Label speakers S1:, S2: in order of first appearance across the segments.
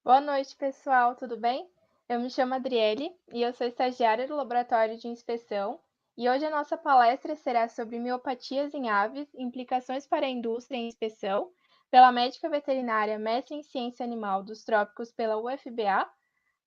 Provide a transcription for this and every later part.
S1: Boa noite, pessoal, tudo bem? Eu me chamo Adriele e eu sou estagiária do Laboratório de Inspeção. E hoje a nossa palestra será sobre miopatias em aves, implicações para a indústria em inspeção, pela médica veterinária mestre em ciência animal dos trópicos pela UFBA,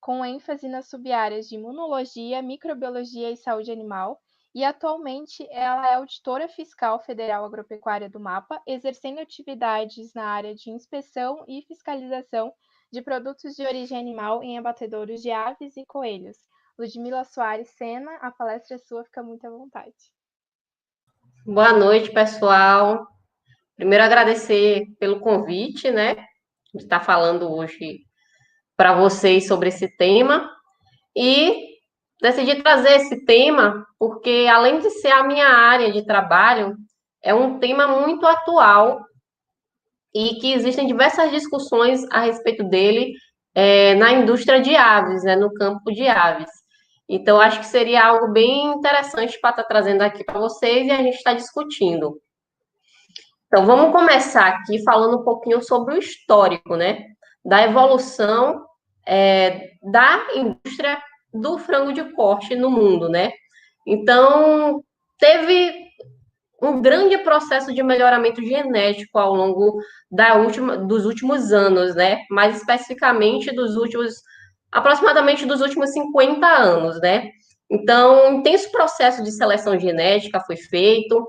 S1: com ênfase nas sub-áreas de imunologia, microbiologia e saúde animal. E atualmente ela é auditora fiscal federal agropecuária do MAPA, exercendo atividades na área de inspeção e fiscalização de produtos de origem animal em abatedouros de aves e coelhos. Ludmila Soares Sena, a palestra é sua, fica muito à vontade.
S2: Boa noite, pessoal. Primeiro, agradecer pelo convite, né, de estar falando hoje para vocês sobre esse tema. E decidi trazer esse tema porque, além de ser a minha área de trabalho, é um tema muito atual e que existem diversas discussões a respeito dele na indústria de aves, né, no campo de aves. Então, acho que seria algo bem interessante para estar trazendo aqui para vocês e a gente está discutindo. Então, vamos começar aqui falando um pouquinho sobre o histórico, né? Da evolução da indústria do frango de corte no mundo, né? Então, teve um grande processo de melhoramento genético ao longo dos últimos anos, né? Mais especificamente aproximadamente dos últimos 50 anos, né? Então, um intenso processo de seleção genética foi feito,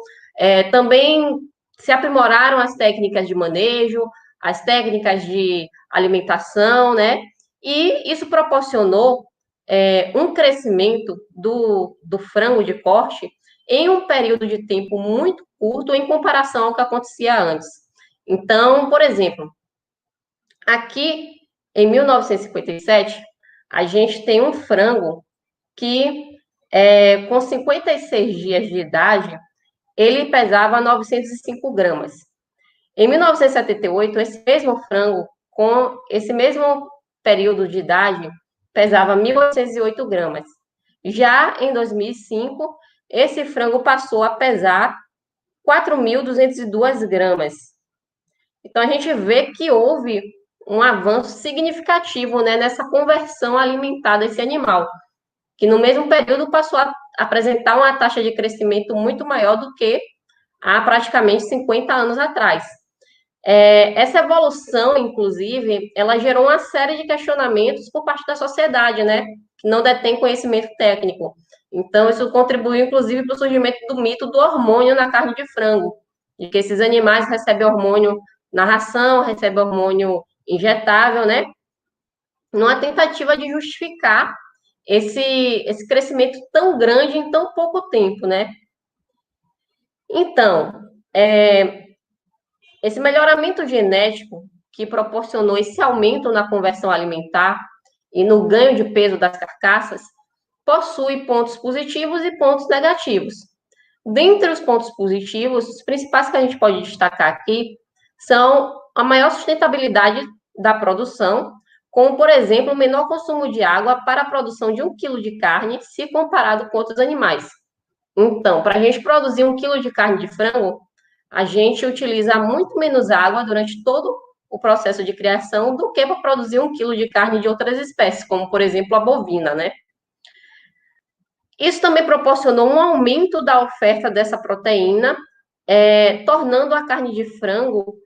S2: também se aprimoraram as técnicas de manejo, as técnicas de alimentação, né? E isso proporcionou um crescimento do frango de corte em um período de tempo muito curto em comparação ao que acontecia antes. Então, por exemplo, aqui em 1957, a gente tem um frango que, com 56 dias de idade, ele pesava 905 gramas. Em 1978, esse mesmo frango, com esse mesmo período de idade, pesava 1.808 gramas. Já em 2005, esse frango passou a pesar 4.202 gramas. Então, a gente vê que houve um avanço significativo, né, nessa conversão alimentar desse animal, que no mesmo período passou a apresentar uma taxa de crescimento muito maior do que há praticamente 50 anos atrás. Essa evolução, inclusive, ela gerou uma série de questionamentos por parte da sociedade, né, que não detém conhecimento técnico. Então, isso contribuiu, inclusive, para o surgimento do mito do hormônio na carne de frango, de que esses animais recebem hormônio na ração, recebem hormônio injetável, né, numa tentativa de justificar esse crescimento tão grande em tão pouco tempo, né. Então, esse melhoramento genético que proporcionou esse aumento na conversão alimentar e no ganho de peso das carcaças possui pontos positivos e pontos negativos. Dentre os pontos positivos, os principais que a gente pode destacar aqui são a maior sustentabilidade da produção, como, por exemplo, o menor consumo de água para a produção de 1 quilo de carne, se comparado com outros animais. Então, para a gente produzir 1 quilo de carne de frango, a gente utiliza muito menos água durante todo o processo de criação do que para produzir 1 quilo de carne de outras espécies, como, por exemplo, a bovina, né? Isso também proporcionou um aumento da oferta dessa proteína, tornando a carne de frango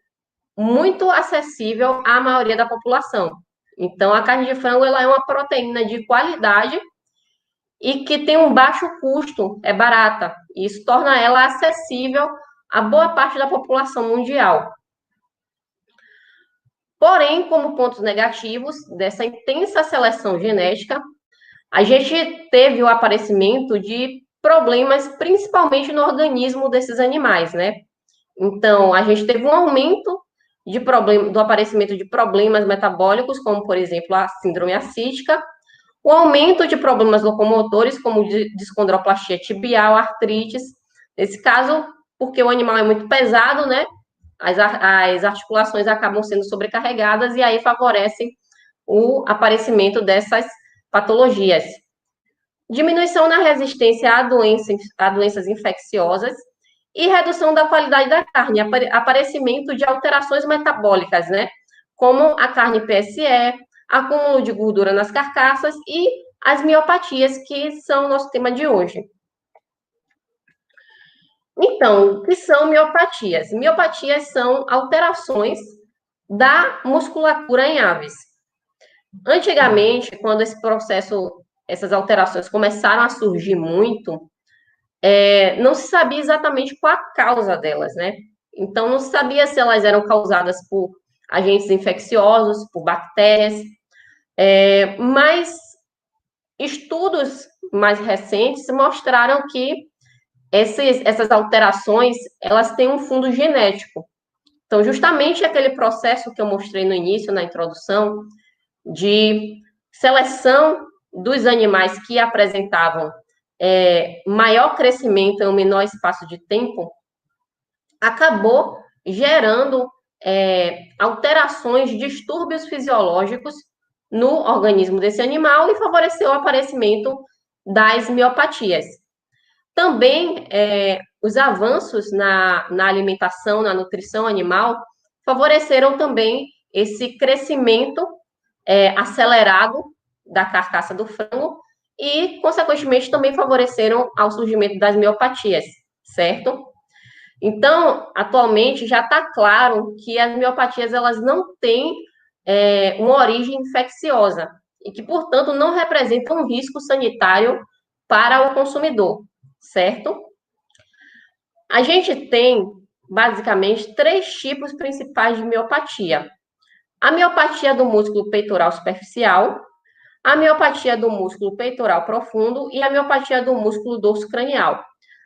S2: muito acessível à maioria da população. Então, a carne de frango ela é uma proteína de qualidade e que tem um baixo custo, é barata. E isso torna ela acessível a boa parte da população mundial. Porém, como pontos negativos dessa intensa seleção genética, a gente teve o aparecimento de problemas, principalmente no organismo desses animais, né? Então, a gente teve um aumento do aparecimento de problemas metabólicos, como, por exemplo, a síndrome assítica, o aumento de problemas locomotores, como descondroplastia tibial, artrites, nesse caso, porque o animal é muito pesado, né? As articulações acabam sendo sobrecarregadas e aí favorecem o aparecimento dessas patologias. Diminuição na resistência a doenças infecciosas e redução da qualidade da carne, aparecimento de alterações metabólicas, né? Como a carne PSE, acúmulo de gordura nas carcaças e as miopatias, que são o nosso tema de hoje. Então, o que são miopatias? Miopatias são alterações da musculatura em aves. Antigamente, quando essas alterações começaram a surgir muito, não se sabia exatamente qual a causa delas, né? Então, não se sabia se elas eram causadas por agentes infecciosos, por bactérias, mas estudos mais recentes mostraram que essas alterações, elas têm um fundo genético. Então, justamente aquele processo que eu mostrei no início, na introdução, de seleção dos animais que apresentavam maior crescimento em um menor espaço de tempo, acabou gerando alterações, distúrbios fisiológicos no organismo desse animal e favoreceu o aparecimento das miopatias. Também os avanços na alimentação, na nutrição animal, favoreceram também esse crescimento acelerado da carcaça do frango e, consequentemente, também favoreceram ao surgimento das miopatias, certo? Então, atualmente, já está claro que as miopatias elas não têm uma origem infecciosa e que, portanto, não representam um risco sanitário para o consumidor, certo? A gente tem, basicamente, 3 tipos principais de miopatia. A miopatia do músculo peitoral superficial, a miopatia do músculo peitoral profundo e a miopatia do músculo dorso cranial.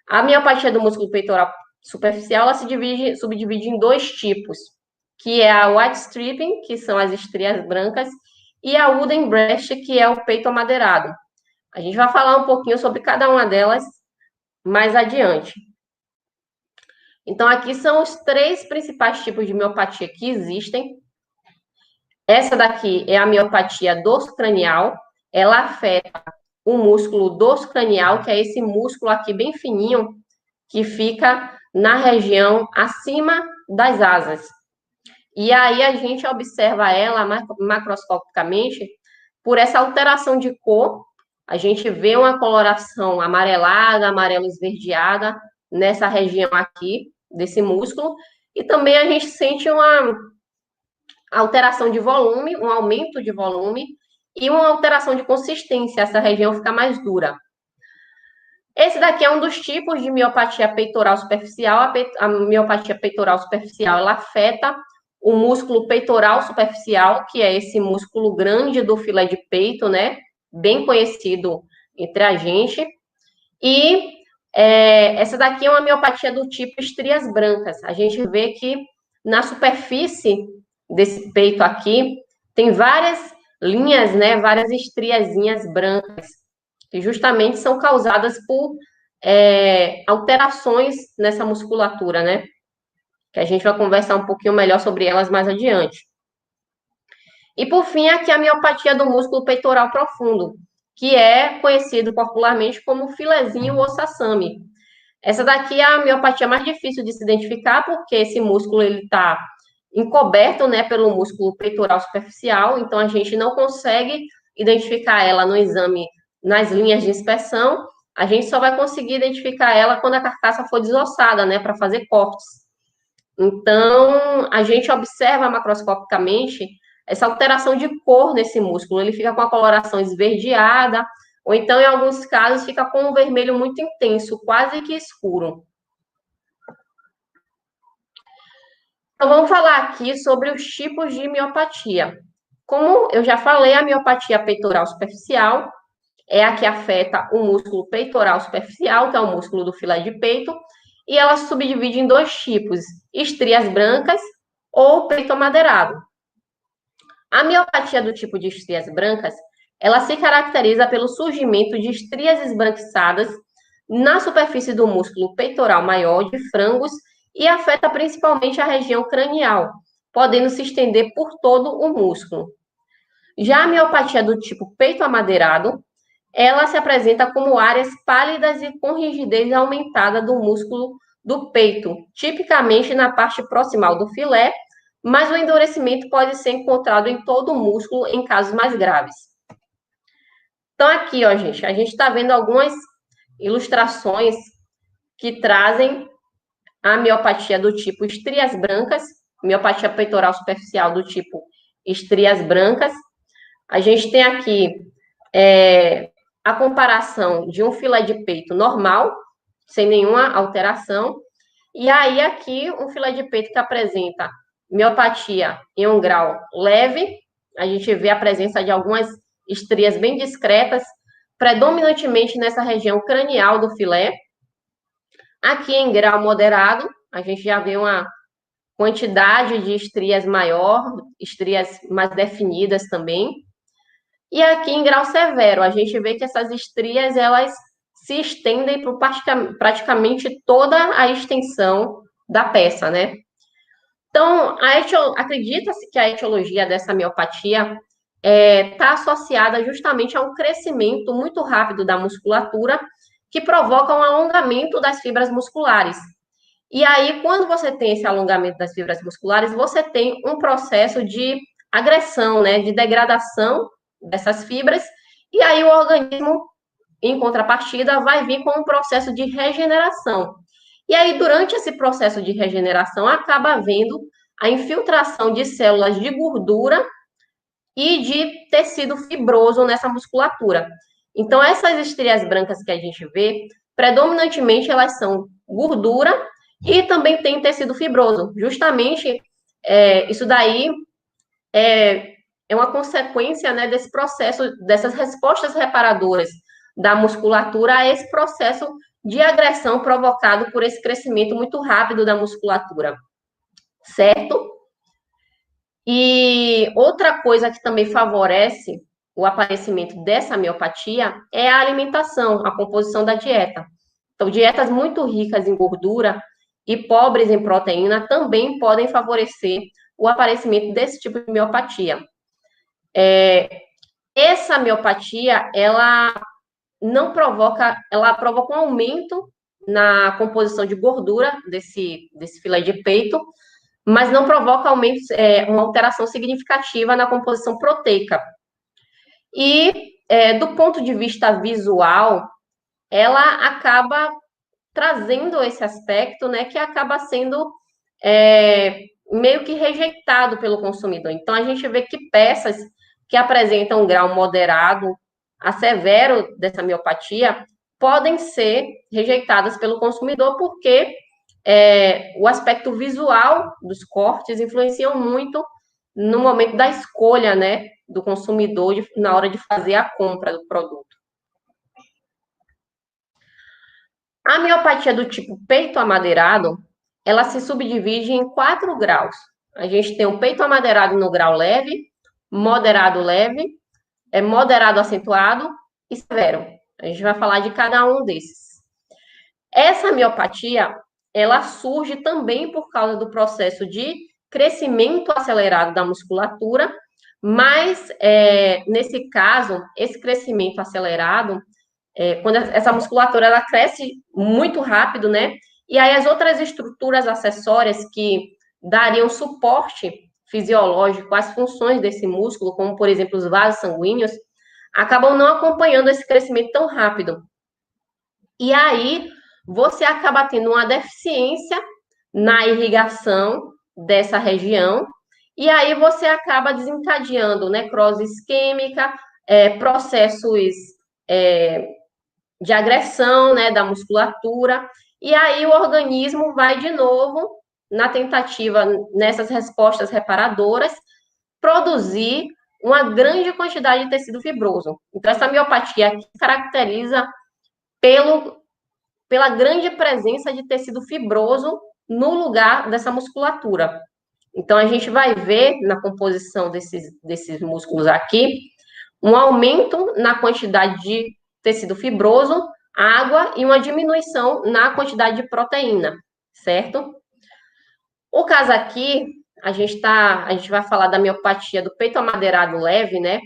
S2: A miopatia do músculo peitoral superficial, ela se subdivide em 2 tipos, que é a white stripping, que são as estrias brancas, e a wooden breast, que é o peito amadeirado. A gente vai falar um pouquinho sobre cada uma delas mais adiante. Então, aqui são os 3 principais tipos de miopatia que existem. Essa daqui é a miopatia dorsocranial. Ela afeta o músculo dorsocranial, que é esse músculo aqui bem fininho, que fica na região acima das asas. E aí a gente observa ela macroscopicamente por essa alteração de cor. A gente vê uma coloração amarelada, amarelo esverdeada nessa região aqui desse músculo. E também a gente sente uma alteração de volume, um aumento de volume e uma alteração de consistência. Essa região fica mais dura. Esse daqui é um dos tipos de miopatia peitoral superficial. A miopatia peitoral superficial, ela afeta o músculo peitoral superficial, que é esse músculo grande do filé de peito, né? Bem conhecido entre a gente. E essa daqui é uma miopatia do tipo estrias brancas. A gente vê que na superfície desse peito aqui tem várias linhas, né? Várias estriazinhas brancas, que justamente são causadas por alterações nessa musculatura, né? Que a gente vai conversar um pouquinho melhor sobre elas mais adiante. E, por fim, aqui a miopatia do músculo peitoral profundo, que é conhecido popularmente como filezinho ou sassami. Essa daqui é a miopatia mais difícil de se identificar, porque esse músculo ele está encoberto, né, pelo músculo peitoral superficial, então a gente não consegue identificar ela no exame nas linhas de inspeção, a gente só vai conseguir identificar ela quando a carcaça for desossada, né, para fazer cortes. Então, a gente observa macroscopicamente essa alteração de cor nesse músculo, ele fica com a coloração esverdeada, ou então, em alguns casos, fica com um vermelho muito intenso, quase que escuro. Então, vamos falar aqui sobre os tipos de miopatia. Como eu já falei, a miopatia peitoral superficial é a que afeta o músculo peitoral superficial, que é o músculo do filé de peito, e ela se subdivide em 2 tipos, estrias brancas ou peito amadeirado. A miopatia do tipo de estrias brancas, ela se caracteriza pelo surgimento de estrias esbranquiçadas na superfície do músculo peitoral maior de frangos e afeta principalmente a região cranial, podendo se estender por todo o músculo. Já a miopatia do tipo peito amadeirado, ela se apresenta como áreas pálidas e com rigidez aumentada do músculo do peito, tipicamente na parte proximal do filé, mas o endurecimento pode ser encontrado em todo o músculo em casos mais graves. Então, aqui, ó, gente, a gente está vendo algumas ilustrações que trazem a miopatia do tipo estrias brancas, miopatia peitoral superficial do tipo estrias brancas. A gente tem aqui a comparação de um filé de peito normal, sem nenhuma alteração, e aí aqui um filé de peito que apresenta miopatia em um grau leve, a gente vê a presença de algumas estrias bem discretas, predominantemente nessa região cranial do filé. Aqui em grau moderado, a gente já vê uma quantidade de estrias maior, estrias mais definidas também. E aqui em grau severo, a gente vê que essas estrias, elas se estendem por praticamente toda a extensão da peça, né? Então, acredita-se que a etiologia dessa miopatia está associada justamente a um crescimento muito rápido da musculatura que provoca um alongamento das fibras musculares. E aí, quando você tem esse alongamento das fibras musculares, você tem um processo de agressão, né, de degradação dessas fibras, e aí o organismo, em contrapartida, vai vir com um processo de regeneração. E aí, durante esse processo de regeneração, acaba havendo a infiltração de células de gordura e de tecido fibroso nessa musculatura. Então, essas estrias brancas que a gente vê, predominantemente elas são gordura e também tem tecido fibroso. Justamente, isso daí é uma consequência, né, desse processo, dessas respostas reparadoras da musculatura a esse processo de agressão provocado por esse crescimento muito rápido da musculatura, certo? E outra coisa que também favorece o aparecimento dessa miopatia é a alimentação, a composição da dieta. Então, dietas muito ricas em gordura e pobres em proteína também podem favorecer o aparecimento desse tipo de miopatia. Essa miopatia, ela não provoca, ela provoca um aumento na composição de gordura desse filé de peito, mas não provoca aumento, uma alteração significativa na composição proteica. E, do ponto de vista visual, ela acaba trazendo esse aspecto, né, que acaba sendo meio que rejeitado pelo consumidor. Então, a gente vê que peças que apresentam um grau moderado a severo dessa miopatia podem ser rejeitadas pelo consumidor porque o aspecto visual dos cortes influenciam muito no momento da escolha, né, do consumidor na hora de fazer a compra do produto. A miopatia do tipo peito amadeirado, ela se subdivide em 4 graus. A gente tem o peito amadeirado no grau leve, moderado leve, moderado acentuado e severo. A gente vai falar de cada um desses. Essa miopatia, ela surge também por causa do processo de crescimento acelerado da musculatura, mas, nesse caso, esse crescimento acelerado, quando essa musculatura ela cresce muito rápido, né? E aí as outras estruturas acessórias que dariam suporte fisiológico às funções desse músculo, como, por exemplo, os vasos sanguíneos, acabam não acompanhando esse crescimento tão rápido. E aí você acaba tendo uma deficiência na irrigação dessa região, e aí você acaba desencadeando necrose isquêmica, processos de agressão, né, da musculatura, e aí o organismo vai de novo, na tentativa, nessas respostas reparadoras, produzir uma grande quantidade de tecido fibroso. Então, essa miopatia aqui caracteriza pela grande presença de tecido fibroso no lugar dessa musculatura. Então, a gente vai ver na composição desses músculos aqui um aumento na quantidade de tecido fibroso, água e uma diminuição na quantidade de proteína, certo? O caso aqui, a gente vai falar da miopatia do peito amadeirado leve, né?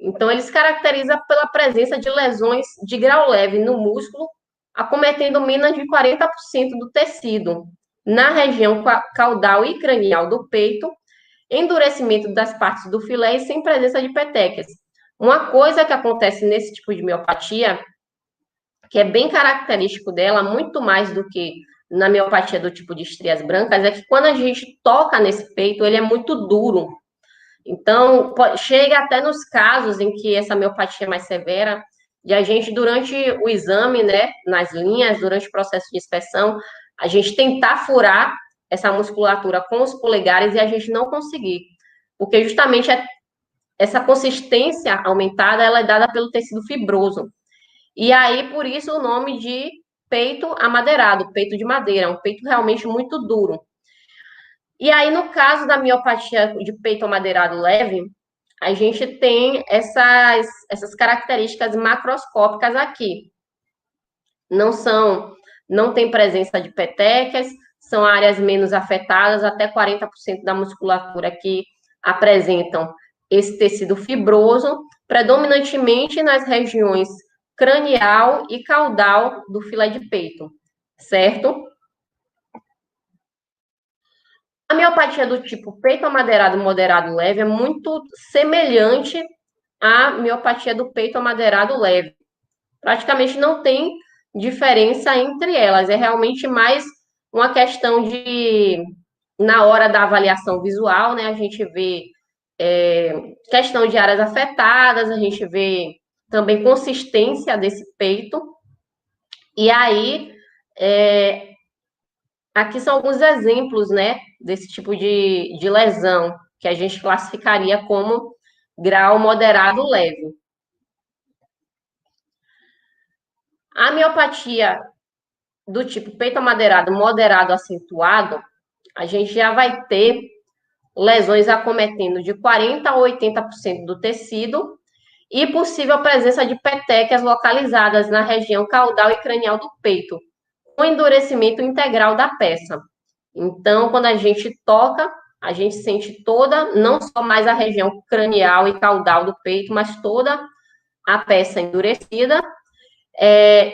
S2: Então, ele se caracteriza pela presença de lesões de grau leve no músculo, acometendo menos de 40% do tecido, na região caudal e cranial do peito, endurecimento das partes do filé e sem presença de petequias. Uma coisa que acontece nesse tipo de miopatia, que é bem característico dela, muito mais do que na miopatia do tipo de estrias brancas, é que quando a gente toca nesse peito, ele é muito duro. Então, chega até nos casos em que essa miopatia é mais severa, de a gente, durante o exame, né, nas linhas, durante o processo de inspeção, a gente tentar furar essa musculatura com os polegares e a gente não conseguir. Porque justamente essa consistência aumentada, ela é dada pelo tecido fibroso. E aí, por isso, o nome de peito amadeirado, peito de madeira, um peito realmente muito duro. E aí, no caso da miopatia de peito amadeirado leve, a gente tem essas características macroscópicas aqui. Não tem presença de petequias, são áreas menos afetadas, até 40% da musculatura que apresentam esse tecido fibroso, predominantemente nas regiões cranial e caudal do filé de peito, certo? A miopatia do tipo peito amadeirado moderado leve é muito semelhante à miopatia do peito amadeirado leve. Praticamente não tem diferença entre elas, é realmente mais uma questão de, na hora da avaliação visual, né, a gente vê questão de áreas afetadas, a gente vê também consistência desse peito, e aí, aqui são alguns exemplos, né, desse tipo de lesão, que a gente classificaria como grau moderado leve. A miopatia do tipo peito amadeirado moderado acentuado, a gente já vai ter lesões acometendo de 40% a 80% do tecido e possível presença de petequias localizadas na região caudal e cranial do peito, com endurecimento integral da peça. Então, quando a gente toca, a gente sente toda, não só mais a região cranial e caudal do peito, mas toda a peça endurecida.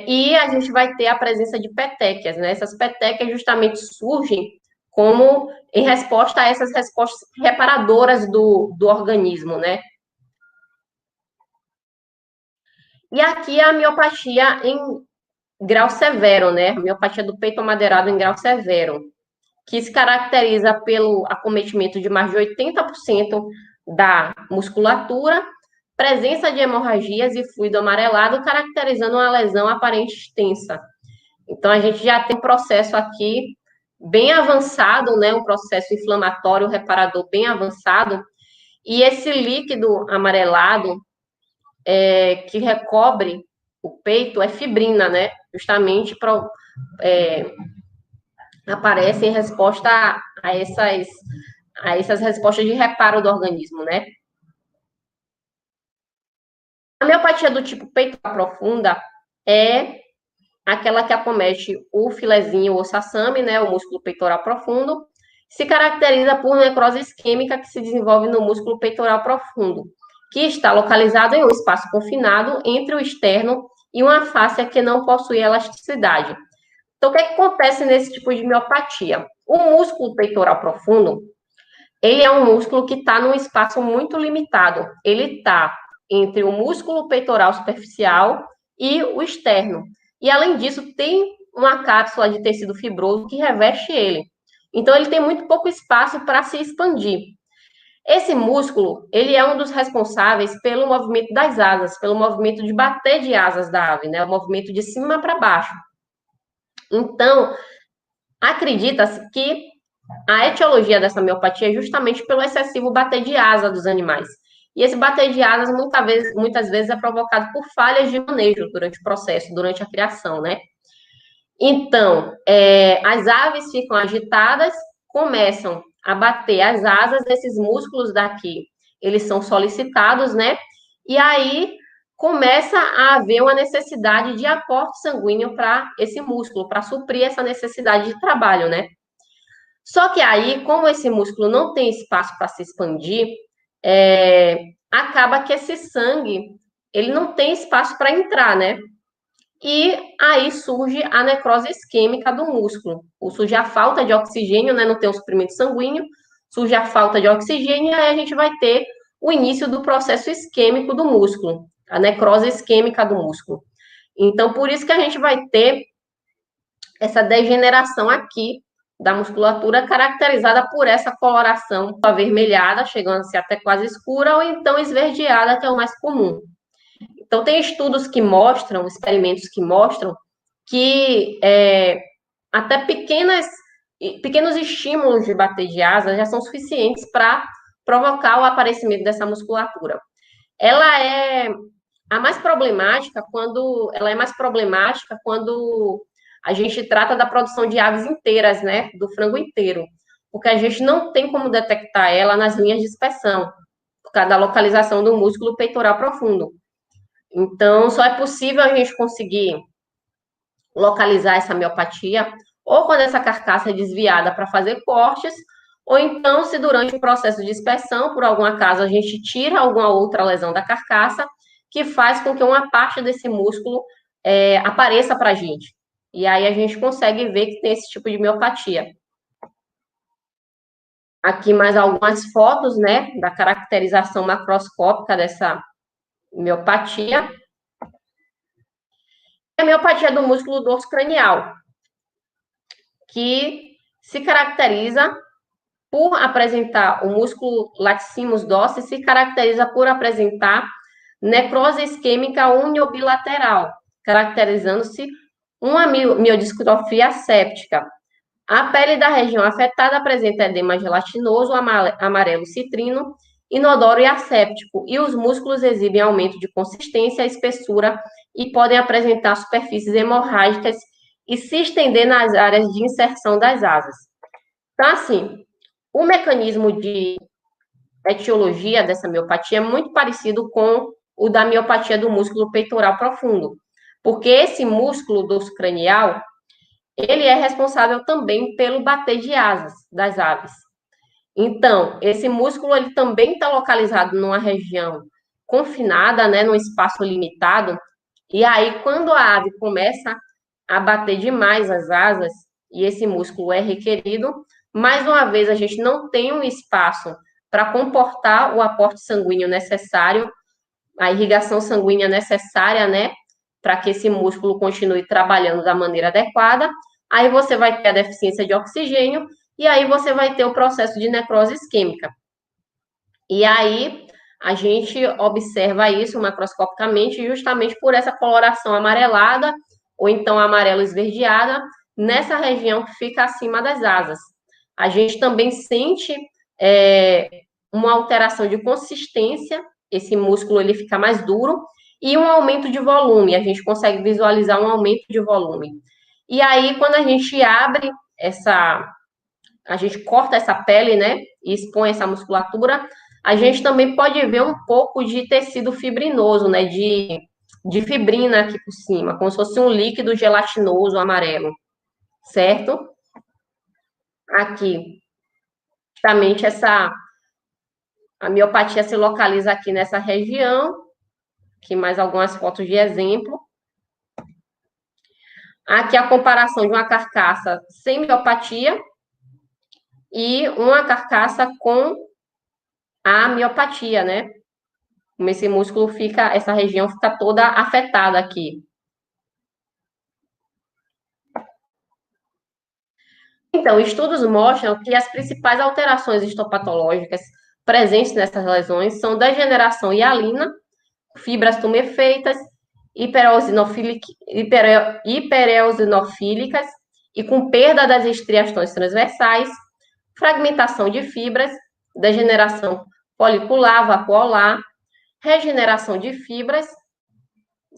S2: E a gente vai ter a presença de petequias, né? Essas petequias justamente surgem como em resposta a essas respostas reparadoras do organismo, né? E aqui a miopatia em grau severo, né? A miopatia do peito amadeirado em grau severo, que se caracteriza pelo acometimento de mais de 80% da musculatura, presença de hemorragias e fluido amarelado, caracterizando uma lesão aparente extensa. Então, a gente já tem um processo aqui bem avançado, né? Um processo inflamatório reparador bem avançado, e esse líquido amarelado que recobre o peito é fibrina, né? Justamente aparece em resposta a essas respostas de reparo do organismo, né? A miopatia do tipo peito profunda é aquela que acomete o filezinho, o osso-assame, né, o músculo peitoral profundo, se caracteriza por necrose isquêmica que se desenvolve no músculo peitoral profundo, que está localizado em um espaço confinado entre o externo e uma fáscia que não possui elasticidade. Então, o que acontece nesse tipo de miopatia? O músculo peitoral profundo, ele é um músculo que está num espaço muito limitado. Ele está entre o músculo peitoral superficial e o externo. E, além disso, tem uma cápsula de tecido fibroso que reveste ele. Então, ele tem muito pouco espaço para se expandir. Esse músculo, ele é um dos responsáveis pelo movimento das asas, pelo movimento de bater de asas da ave, né? O movimento de cima para baixo. Então, acredita-se que a etiologia dessa miopatia é justamente pelo excessivo bater de asa dos animais. E esse bater de asas, muitas vezes, é provocado por falhas de manejo durante o processo, durante a criação, né? Então, as aves ficam agitadas, começam a bater as asas, esses músculos daqui, eles são solicitados, né? E aí começa a haver uma necessidade de aporte sanguíneo para esse músculo, para suprir essa necessidade de trabalho, né? Só que aí, como esse músculo não tem espaço para se expandir, acaba que esse sangue, ele não tem espaço para entrar, né? e aí surge a necrose isquêmica do músculo, ou surge a falta de oxigênio, né, não tem o suprimento sanguíneo, surge a falta de oxigênio, e aí a gente vai ter o início do processo isquêmico do músculo, a necrose isquêmica do músculo. Então, por isso que a gente vai ter essa degeneração aqui da musculatura, caracterizada por essa coloração avermelhada, chegando a ser até quase escura, ou então esverdeada, que é o mais comum. Então, tem estudos que mostram, experimentos que mostram, que até pequenos estímulos de bater de asa já são suficientes para provocar o aparecimento dessa musculatura. Ela é mais problemática quando a gente trata da produção de aves inteiras, né, do frango inteiro, porque a gente não tem como detectar ela nas linhas de inspeção, por causa da localização do músculo peitoral profundo. Então, só é possível a gente conseguir localizar essa miopatia ou quando essa carcaça é desviada para fazer cortes, ou então se durante o processo de inspeção, por algum acaso, a gente tira alguma outra lesão da carcaça, que faz com que uma parte desse músculo apareça para a gente. E aí a gente consegue ver que tem esse tipo de miopatia. Aqui mais algumas fotos, né, da caracterização macroscópica dessa miopatia. A miopatia do músculo dorso cranial, que se caracteriza por apresentar o músculo latissimus dorsi, se caracteriza por apresentar necrose isquêmica uniobilateral, caracterizando-se uma miodistrofia séptica. A pele da região afetada apresenta edema gelatinoso, amarelo citrino, inodoro e asséptico, e os músculos exibem aumento de consistência, espessura e podem apresentar superfícies hemorrágicas e se estender nas áreas de inserção das asas. Então, assim, o mecanismo de etiologia dessa miopatia é muito parecido com o da miopatia do músculo peitoral profundo, porque esse músculo dorso cranial, ele é responsável também pelo bater de asas das aves. Então, esse músculo, ele também está localizado numa região confinada, né, num espaço limitado, e aí, quando a ave começa a bater demais as asas, e esse músculo é requerido, mais uma vez, a gente não tem um espaço para comportar o aporte sanguíneo necessário, a irrigação sanguínea necessária, né, para que esse músculo continue trabalhando da maneira adequada. Aí você vai ter a deficiência de oxigênio e aí você vai ter o processo de necrose isquêmica. E aí a gente observa isso macroscopicamente justamente por essa coloração amarelada ou então amarelo esverdeada nessa região que fica acima das asas. A gente também sente uma alteração de consistência, esse músculo ele fica mais duro, e um aumento de volume, a gente consegue visualizar um aumento de volume. E aí, quando a gente abre a gente corta essa pele, né, e expõe essa musculatura, a gente também pode ver um pouco de tecido fibrinoso, né, de fibrina aqui por cima, como se fosse um líquido gelatinoso amarelo, certo? Aqui, justamente a miopatia se localiza aqui nessa região, aqui mais algumas fotos de exemplo. Aqui a comparação de uma carcaça sem miopatia e uma carcaça com a miopatia, né? Como esse músculo fica, essa região fica toda afetada aqui. Então, estudos mostram que as principais alterações histopatológicas presentes nessas lesões são degeneração hialina, fibras tumefeitas, hipereosinofílicas e com perda das estriações transversais, fragmentação de fibras, degeneração folicular, vacuolar, regeneração de fibras,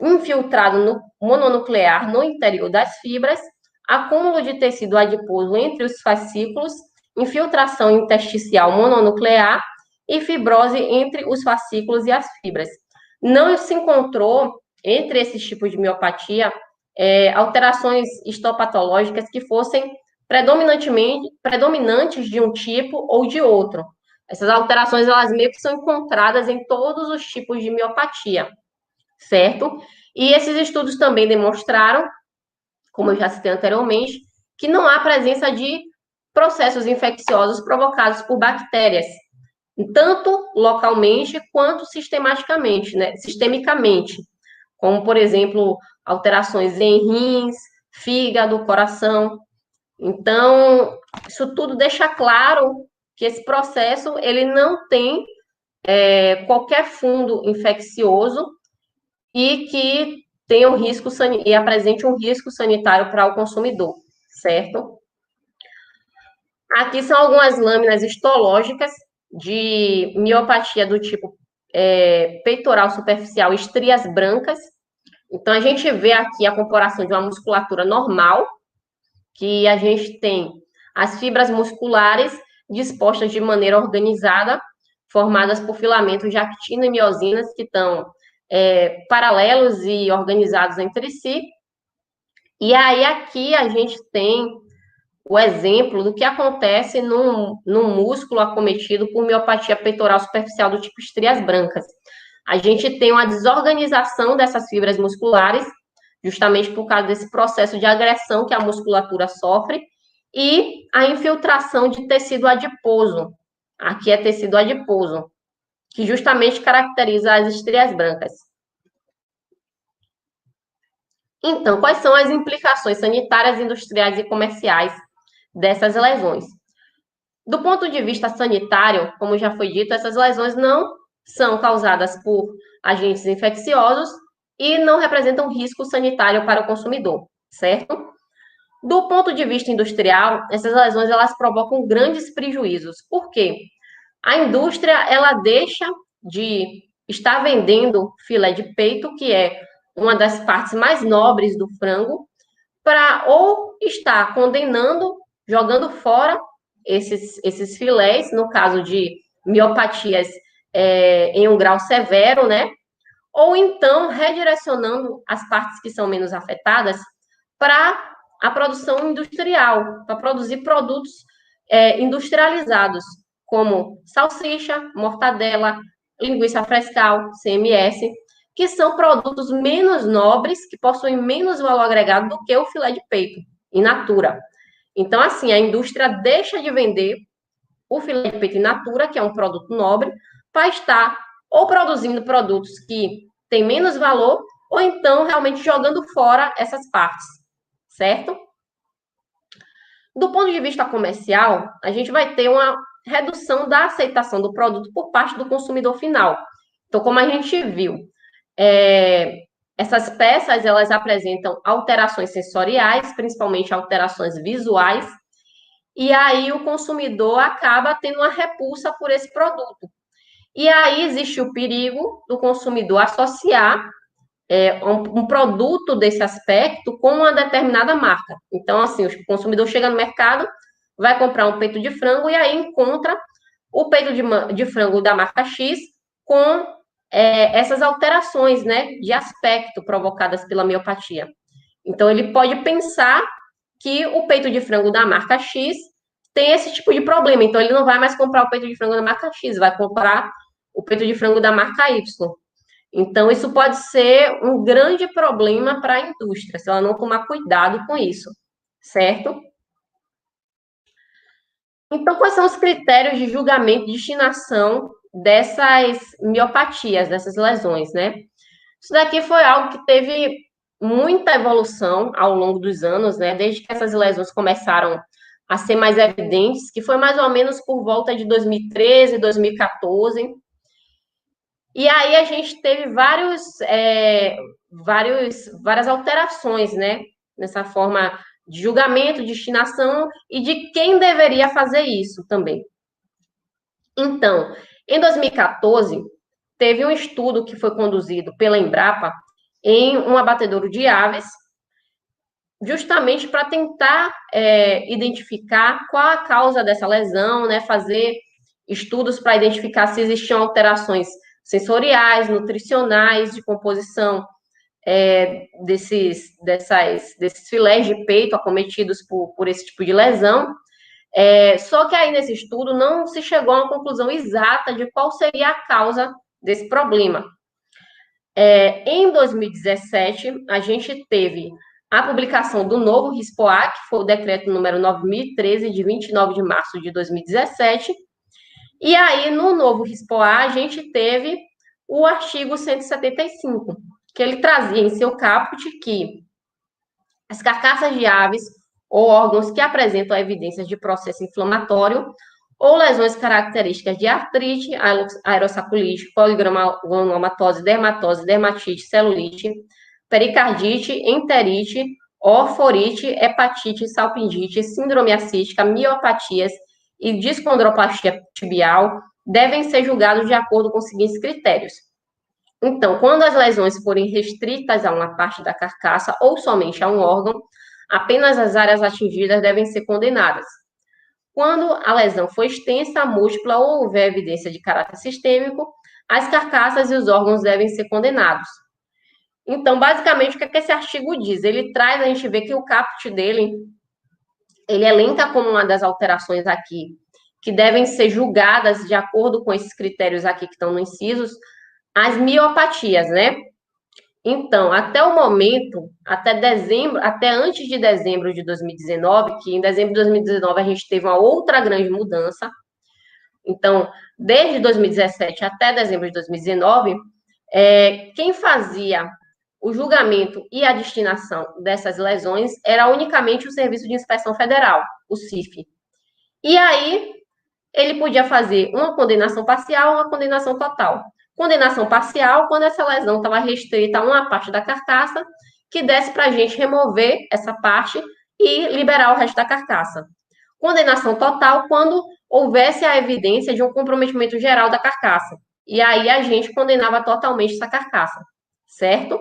S2: infiltrado mononuclear no interior das fibras, acúmulo de tecido adiposo entre os fascículos, infiltração intersticial mononuclear e fibrose entre os fascículos e as fibras. Não se encontrou, entre esses tipos de miopatia, alterações histopatológicas que fossem predominantes de um tipo ou de outro. Essas alterações, elas meio que são encontradas em todos os tipos de miopatia, certo? E esses estudos também demonstraram, como eu já citei anteriormente, que não há presença de processos infecciosos provocados por bactérias, tanto localmente quanto sistemicamente, né? Sistemicamente, como, por exemplo, alterações em rins, fígado, coração. Então, isso tudo deixa claro que esse processo ele não tem qualquer fundo infeccioso e que tenha um risco e apresente um risco sanitário para o consumidor, certo? Aqui são algumas lâminas histológicas de miopatia do tipo peitoral superficial, estrias brancas. Então, a gente vê aqui a comparação de uma musculatura normal, que a gente tem as fibras musculares dispostas de maneira organizada, formadas por filamentos de actina e miosinas que estão paralelos e organizados entre si. E aí, aqui a gente tem o exemplo do que acontece num músculo acometido por miopatia peitoral superficial do tipo estrias brancas. A gente tem uma desorganização dessas fibras musculares, justamente por causa desse processo de agressão que a musculatura sofre, e a infiltração de tecido adiposo. Aqui é tecido adiposo, que justamente caracteriza as estrias brancas. Então, quais são as implicações sanitárias, industriais e comerciais dessas lesões? Do ponto de vista sanitário, como já foi dito, essas lesões não são causadas por agentes infecciosos e não representam risco sanitário para o consumidor, certo? Do ponto de vista industrial, essas lesões elas provocam grandes prejuízos. Por quê? A indústria ela deixa de estar vendendo filé de peito, que é uma das partes mais nobres do frango, para ou estar condenando, jogando fora esses filés, no caso de miopatias em um grau severo, né? Ou então redirecionando as partes que são menos afetadas para a produção industrial, para produzir produtos industrializados, como salsicha, mortadela, linguiça frescal, CMS, que são produtos menos nobres, que possuem menos valor agregado do que o filé de peito, in natura. Então, assim, a indústria deixa de vender o filé de peito in natura, que é um produto nobre, para estar ou produzindo produtos que têm menos valor, ou então realmente jogando fora essas partes, certo? Do ponto de vista comercial, a gente vai ter uma redução da aceitação do produto por parte do consumidor final. Então, como a gente viu, essas peças elas apresentam alterações sensoriais, principalmente alterações visuais, e aí o consumidor acaba tendo uma repulsa por esse produto. E aí existe o perigo do consumidor associar um produto desse aspecto com uma determinada marca. Então, assim, o consumidor chega no mercado, vai comprar um peito de frango e aí encontra o peito de frango da marca X com essas alterações, né, de aspecto provocadas pela miopatia. Então, ele pode pensar que o peito de frango da marca X tem esse tipo de problema. Então, ele não vai mais comprar o peito de frango da marca X, vai comprar o peito de frango da marca Y. Então, isso pode ser um grande problema para a indústria, se ela não tomar cuidado com isso, certo? Então, quais são os critérios de julgamento de destinação dessas miopatias, dessas lesões, né? Isso daqui foi algo que teve muita evolução ao longo dos anos, né? Desde que essas lesões começaram a ser mais evidentes, que foi mais ou menos por volta de 2013, 2014. E aí a gente teve várias alterações, né? Nessa forma de julgamento, de destinação e de quem deveria fazer isso também. Então, em 2014, teve um estudo que foi conduzido pela Embrapa em um abatedouro de aves, justamente para tentar identificar qual a causa dessa lesão, né? Fazer estudos para identificar se existiam alterações sensoriais, nutricionais, de composição desses filés de peito acometidos por esse tipo de lesão. Só que aí nesse estudo não se chegou a uma conclusão exata de qual seria a causa desse problema. Em 2017, a gente teve a publicação do novo RISPOA, que foi o decreto número 9.013, de 29 de março de 2017. E aí, no novo RISPOA, a gente teve o artigo 175, que ele trazia em seu caput que as carcaças de aves ou órgãos que apresentam evidências de processo inflamatório ou lesões características de artrite, aerossaculite, poligranulomatose, dermatose, dermatite, celulite, pericardite, enterite, orforite, hepatite, salpingite, síndrome acística, miopatias e discondroplastia tibial devem ser julgados de acordo com os seguintes critérios. Então, quando as lesões forem restritas a uma parte da carcaça ou somente a um órgão, apenas as áreas atingidas devem ser condenadas. Quando a lesão for extensa, múltipla ou houver evidência de caráter sistêmico, as carcaças e os órgãos devem ser condenados. Então, basicamente, o que é que esse artigo diz? Ele traz, a gente vê que o caput dele, ele elenca como uma das alterações aqui, que devem ser julgadas de acordo com esses critérios aqui que estão no incisos, as miopatias, né? Então, até o momento, até dezembro, até antes de dezembro de 2019, que em dezembro de 2019 a gente teve uma outra grande mudança. Então, desde 2017 até dezembro de 2019, quem fazia o julgamento e a destinação dessas lesões era unicamente o Serviço de Inspeção Federal, o CIF. E aí, ele podia fazer uma condenação parcial ou uma condenação total. Condenação parcial, quando essa lesão estava restrita a uma parte da carcaça, que desse para a gente remover essa parte e liberar o resto da carcaça. Condenação total, quando houvesse a evidência de um comprometimento geral da carcaça. E aí a gente condenava totalmente essa carcaça, certo?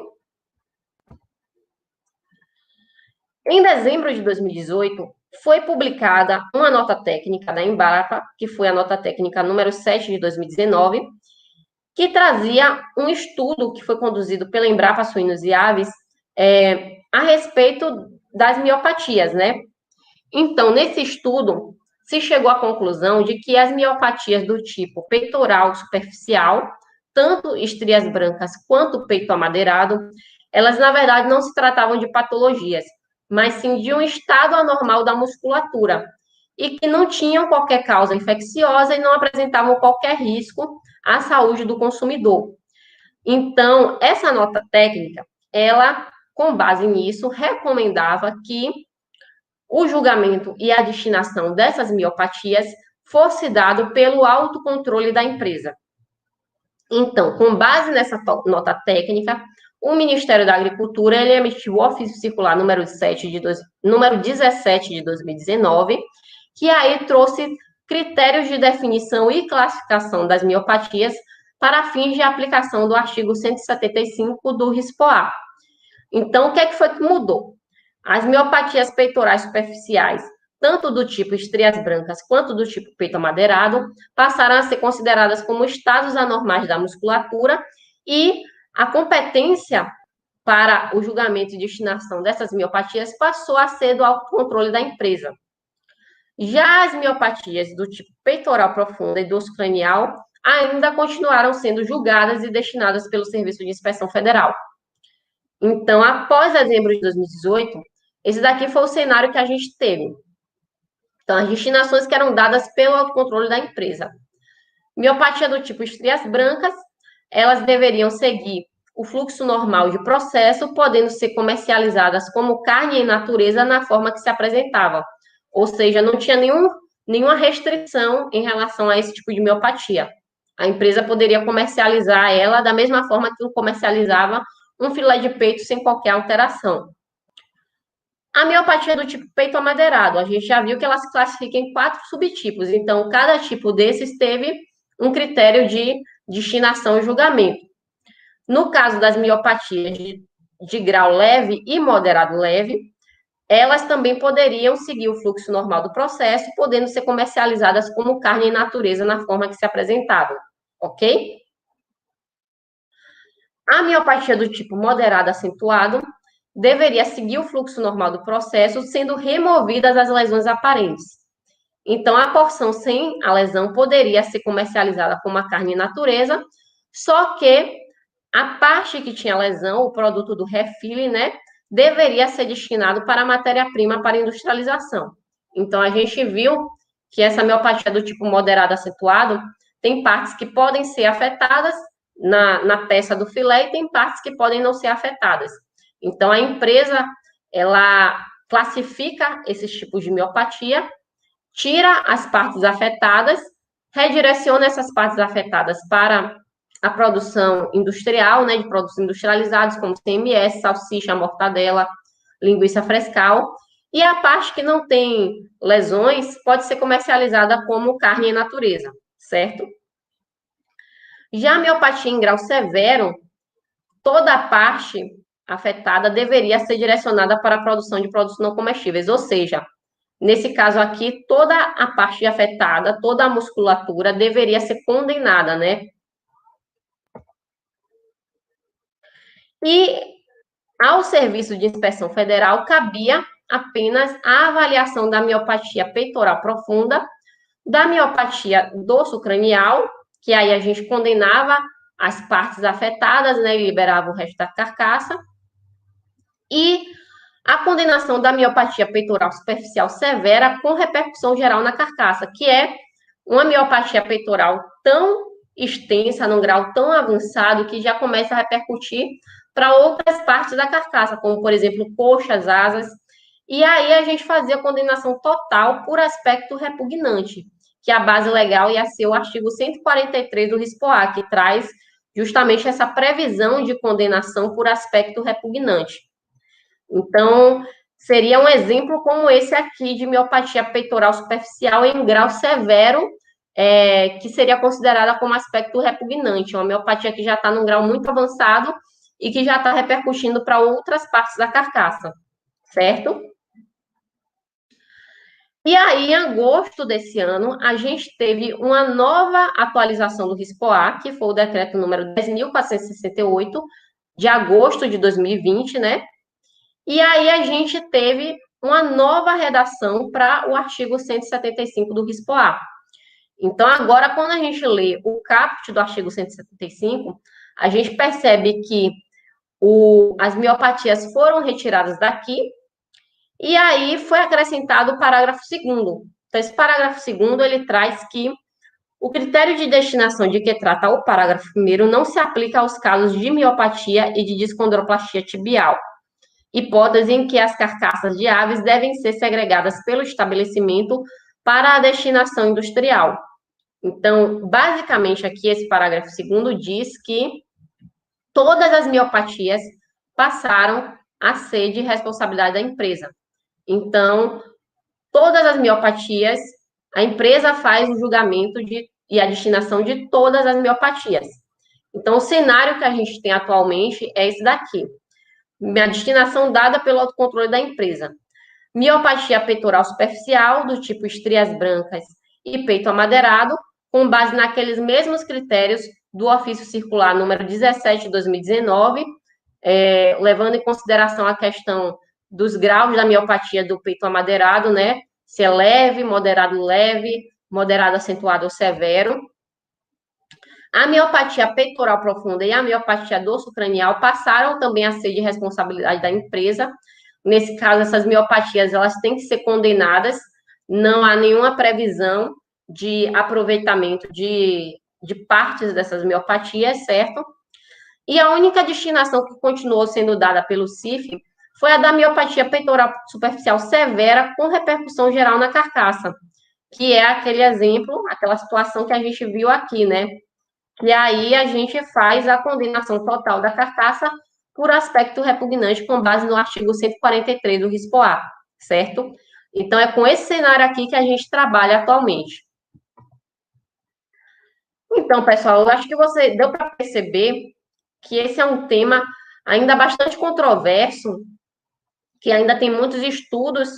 S2: Em dezembro de 2018, foi publicada uma nota técnica da Embrapa, que foi a nota técnica número 7 de 2019, que trazia um estudo que foi conduzido pela Embrapa Suínos e Aves a respeito das miopatias, né? Então, nesse estudo, se chegou à conclusão de que as miopatias do tipo peitoral superficial, tanto estrias brancas quanto peito amadeirado, elas, na verdade, não se tratavam de patologias, mas sim de um estado anormal da musculatura, e que não tinham qualquer causa infecciosa e não apresentavam qualquer risco à saúde do consumidor. Então, essa nota técnica, ela, com base nisso, recomendava que o julgamento e a destinação dessas miopatias fosse dado pelo autocontrole da empresa. Então, com base nessa nota técnica, o Ministério da Agricultura ele emitiu o ofício circular número 17 de 2019, que aí trouxe critérios de definição e classificação das miopatias para fins de aplicação do artigo 175 do RISPOA. Então, o que foi que mudou? As miopatias peitorais superficiais, tanto do tipo estrias brancas quanto do tipo peito amadeirado, passaram a ser consideradas como estados anormais da musculatura e a competência para o julgamento e destinação dessas miopatias passou a ser do autocontrole da empresa. Já as miopatias do tipo peitoral profunda e dorso cranial ainda continuaram sendo julgadas e destinadas pelo Serviço de Inspeção Federal. Então, após dezembro de 2018, esse daqui foi o cenário que a gente teve. Então, as destinações que eram dadas pelo autocontrole da empresa. Miopatia do tipo estrias brancas, elas deveriam seguir o fluxo normal de processo, podendo ser comercializadas como carne em natureza na forma que se apresentava. Ou seja, não tinha nenhuma restrição em relação a esse tipo de miopatia. A empresa poderia comercializar ela da mesma forma que comercializava um filé de peito sem qualquer alteração. A miopatia do tipo peito amadeirado, a gente já viu que ela se classifica em 4 subtipos, então cada tipo desses teve um critério de destinação e julgamento. No caso das miopatias de grau leve e moderado leve, elas também poderiam seguir o fluxo normal do processo, podendo ser comercializadas como carne em natureza na forma que se apresentavam, ok? A miopatia do tipo moderado acentuado deveria seguir o fluxo normal do processo, sendo removidas as lesões aparentes. Então, a porção sem a lesão poderia ser comercializada como uma carne in natureza, só que a parte que tinha lesão, o produto do refile, né, deveria ser destinado para a matéria-prima para industrialização. Então, a gente viu que essa miopatia do tipo moderado acentuado tem partes que podem ser afetadas na peça do filé e tem partes que podem não ser afetadas. Então, a empresa, ela classifica esses tipos de miopatia, tira as partes afetadas, redireciona essas partes afetadas para a produção industrial, né, de produtos industrializados, como CMS, salsicha, mortadela, linguiça frescal, e a parte que não tem lesões pode ser comercializada como carne em natureza, certo? Já a miopatia em grau severo, toda a parte afetada deveria ser direcionada para a produção de produtos não comestíveis, ou seja, nesse caso aqui, toda a parte afetada, toda a musculatura deveria ser condenada, né? E ao Serviço de Inspeção Federal cabia apenas a avaliação da miopatia peitoral profunda, da miopatia dorso cranial, que aí a gente condenava as partes afetadas, né, e liberava o resto da carcaça, e a condenação da miopatia peitoral superficial severa com repercussão geral na carcaça, que é uma miopatia peitoral tão extensa, num grau tão avançado, que já começa a repercutir para outras partes da carcaça, como, por exemplo, coxas, asas. E aí a gente fazia a condenação total por aspecto repugnante, que a base legal ia ser o artigo 143 do RISPOA, que traz justamente essa previsão de condenação por aspecto repugnante. Então, seria um exemplo como esse aqui de miopatia peitoral superficial em grau severo, que seria considerada como aspecto repugnante, uma miopatia que já está num grau muito avançado e que já está repercutindo para outras partes da carcaça, certo? E aí, em agosto desse ano, a gente teve uma nova atualização do RISPOA, que foi o decreto número 10.468, de agosto de 2020, né? E aí a gente teve uma nova redação para o artigo 175 do RISPOA. Então, agora, quando a gente lê o caput do artigo 175, a gente percebe que as miopatias foram retiradas daqui, e aí foi acrescentado o parágrafo 2º. Então, esse parágrafo 2º, ele traz que o critério de destinação de que trata o parágrafo 1º não se aplica aos casos de miopatia e de descondroplastia tibial, hipótese em que as carcaças de aves devem ser segregadas pelo estabelecimento para a destinação industrial. Então, basicamente, aqui esse parágrafo 2º diz que todas as miopatias passaram a ser de responsabilidade da empresa. Então, todas as miopatias, a empresa faz o julgamento e a destinação de todas as miopatias. Então, o cenário que a gente tem atualmente é esse daqui. A destinação dada pelo autocontrole da empresa. Miopatia peitoral superficial, do tipo estrias brancas e peito amadeirado, com base naqueles mesmos critérios do ofício circular número 17 de 2019, levando em consideração a questão dos graus da miopatia do peito amadeirado, né? Se é leve, moderado acentuado ou severo. A miopatia peitoral profunda e a miopatia dorso cranial passaram também a ser de responsabilidade da empresa. Nesse caso, essas miopatias elas têm que ser condenadas, não há nenhuma previsão de aproveitamento de partes dessas miopatias, certo? E a única destinação que continuou sendo dada pelo CIF foi a da miopatia peitoral superficial severa com repercussão geral na carcaça, que é aquele exemplo, aquela situação que a gente viu aqui, né? E aí a gente faz a condenação total da carcaça por aspecto repugnante com base no artigo 143 do RISPOA, certo? Então, é com esse cenário aqui que a gente trabalha atualmente. Então, pessoal, eu acho que você deu para perceber que esse é um tema ainda bastante controverso, que ainda tem muitos estudos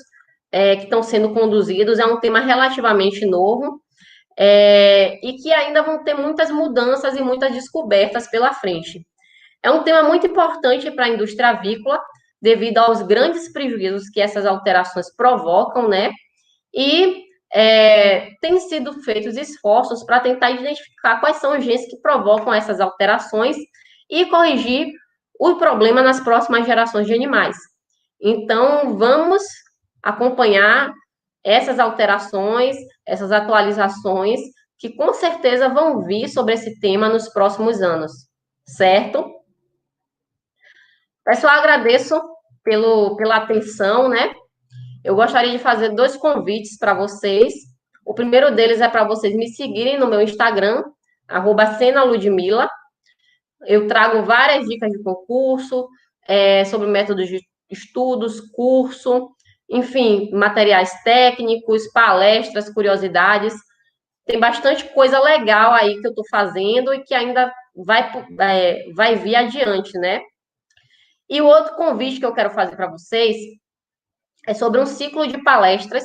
S2: que estão sendo conduzidos, é um tema relativamente novo, e que ainda vão ter muitas mudanças e muitas descobertas pela frente. É um tema muito importante para a indústria avícola, devido aos grandes prejuízos que essas alterações provocam, né? E têm sido feitos esforços para tentar identificar quais são os genes que provocam essas alterações e corrigir o problema nas próximas gerações de animais. Então, vamos acompanhar essas alterações, essas atualizações, que com certeza vão vir sobre esse tema nos próximos anos, certo? Pessoal, agradeço pela atenção, né? Eu gostaria de fazer dois convites para vocês. O primeiro deles é para vocês me seguirem no meu Instagram, @senaludmila. Eu trago várias dicas de concurso, sobre métodos de estudos, curso, enfim, materiais técnicos, palestras, curiosidades. Tem bastante coisa legal aí que eu estou fazendo e que ainda vai vir adiante, né? E o outro convite que eu quero fazer para vocês é sobre um ciclo de palestras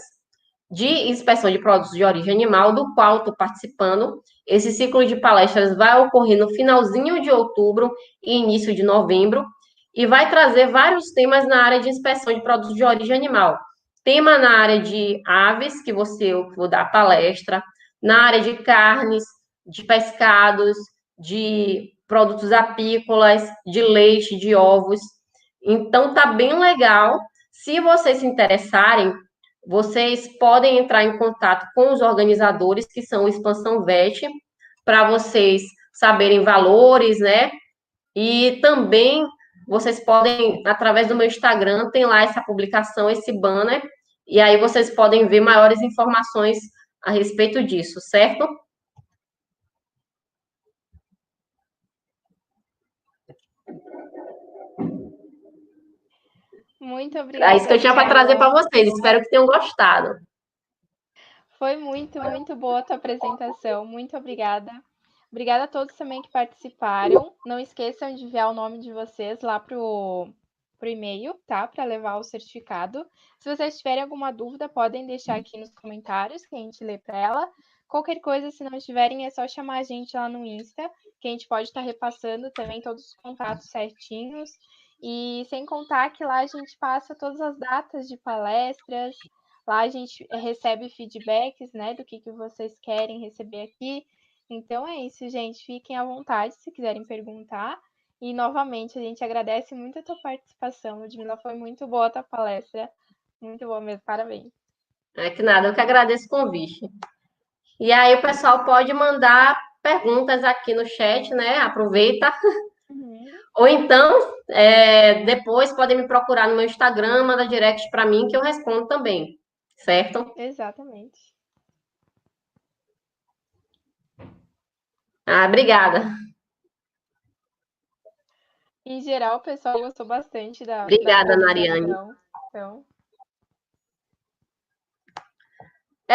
S2: de inspeção de produtos de origem animal, do qual estou participando. Esse ciclo de palestras vai ocorrer no finalzinho de outubro e início de novembro, e vai trazer vários temas na área de inspeção de produtos de origem animal. Tema na área de aves, que eu vou dar palestra, na área de carnes, de pescados, de produtos apícolas, de leite, de ovos. Então, tá bem legal. Se vocês se interessarem, vocês podem entrar em contato com os organizadores, que são o Expansão Vet, para vocês saberem valores, né? E também vocês podem, através do meu Instagram, tem lá essa publicação, esse banner, e aí vocês podem ver maiores informações a respeito disso, certo?
S1: Muito
S2: É isso que
S1: obrigada,
S2: eu tinha para trazer para
S1: Ludmila.
S2: vocês. Espero que tenham gostado.
S1: Foi muito, muito boa a tua apresentação. Muito obrigada. Obrigada a todos também que participaram. Não esqueçam de enviar o nome de vocês lá pro e-mail, tá? Para levar o certificado. Se vocês tiverem alguma dúvida, podem deixar aqui nos comentários que a gente lê para ela. Qualquer coisa, se não tiverem, é só chamar a gente lá no Insta, que a gente pode estar repassando também todos os contatos certinhos. E sem contar que lá a gente passa todas as datas de palestras, lá a gente recebe feedbacks, né, do que vocês querem receber aqui. Então é isso, gente. Fiquem à vontade se quiserem perguntar. E novamente, a gente agradece muito a tua participação, Ludmila. Foi muito boa a tua palestra. Muito boa mesmo. Parabéns.
S2: É que nada, eu que agradeço o convite. E aí o pessoal pode mandar perguntas aqui no chat, né? Aproveita.
S1: Uhum,
S2: Ou então, depois podem me procurar no meu Instagram, manda direct para mim que eu respondo também, certo?
S1: exatamente.
S2: Ah, obrigada.
S1: Em geral, o pessoal gostou bastante da
S2: Obrigada, Nariane.
S1: apresentação. Então,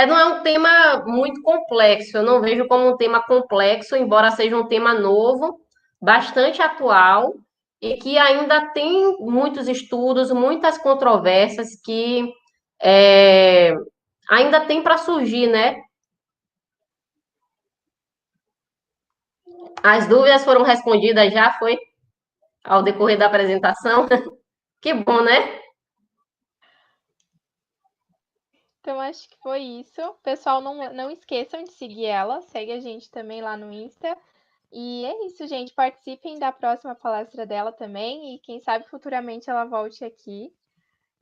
S2: Não é um tema muito complexo, eu não vejo como um tema complexo, embora seja um tema novo, bastante atual, e que ainda tem muitos estudos, muitas controvérsias que é, ainda tem para surgir, né? As dúvidas foram respondidas já, foi ao decorrer da apresentação. Que bom, né?
S1: então acho que foi isso. Pessoal, não esqueçam de seguir ela. Segue a gente também lá no Insta. E é isso, gente. Participem da próxima palestra dela também. E quem sabe futuramente ela volte aqui.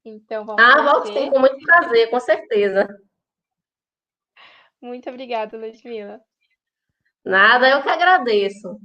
S1: Então vamos
S2: Ah, volto sim,
S1: torcer.
S2: com muito prazer, com certeza.
S1: Muito obrigada, Ludmila.
S2: Nada, eu que agradeço.